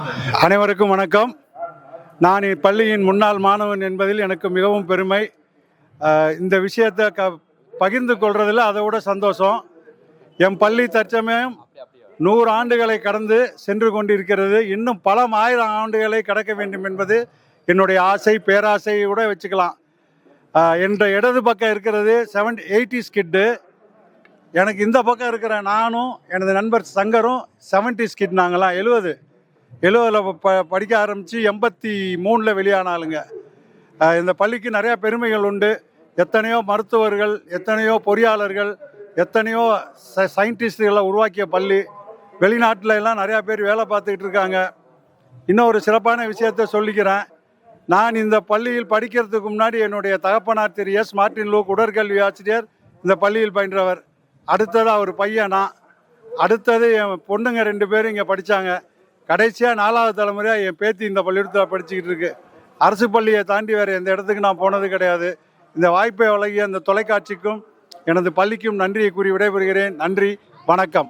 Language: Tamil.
அனைவருக்கும் வணக்கம். நான் இப்பள்ளியின் முன்னாள் மாணவன் என்பதில் எனக்கு மிகவும் பெருமை. இந்த விஷயத்தை பகிர்ந்து கொள்றதில் அதை விட சந்தோஷம். என் பள்ளி தற்சமயம் 100 ஆண்டுகளை கடந்து சென்று கொண்டிருக்கிறது. இன்னும் பல ஆயிரம் ஆண்டுகளை கடக்க வேண்டும் என்பது என்னுடைய ஆசை, பேராசை கூட வச்சுக்கலாம். என்ற இடது பக்கம் இருக்கிறது 80s கிட்டு. எனக்கு இந்த பக்கம் இருக்கிற நானும் எனது நண்பர் சங்கரும் 70s கிட். நாங்களாம் 70 படிக்க ஆரம்பித்து 83 வெளியானாலுங்க. இந்த பள்ளிக்கு நிறையா பெருமைகள் உண்டு. எத்தனையோ மருத்துவர்கள், எத்தனையோ பொறியாளர்கள், எத்தனையோ சயின்டிஸ்டுகளை உருவாக்கிய பள்ளி. வெளிநாட்டில் எல்லாம் நிறையா பேர் வேலை பார்த்துக்கிட்டு இருக்காங்க. இன்னும் ஒரு சிறப்பான விஷயத்த சொல்லிக்கிறேன். நான் இந்த பள்ளியில் படிக்கிறதுக்கு முன்னாடி என்னுடைய தகப்பனார் திரு எஸ். மார்ட்டின் லூக் உடற்கல்வி ஆசிரியர் இந்த பள்ளியில் பயின்றவர். அடுத்தது அவர் பையனா, அடுத்தது என் பொண்ணுங்க 2 பேரும் இங்கே படித்தாங்க. கடைசியாக 4வது தலைமுறையாக என் பேத்தி இந்த பள்ளிக்கூடத்தில் படிச்சுக்கிட்டு இருக்கு. அரசு பள்ளியை தாண்டி வேறு எந்த இடத்துக்கு நான் போனது கிடையாது. இந்த வாய்ப்பை வழங்கிய அந்த தொலைக்காட்சிக்கும் எனது பள்ளிக்கும் நன்றியை கூறி விடைபெறுகிறேன். நன்றி, வணக்கம்.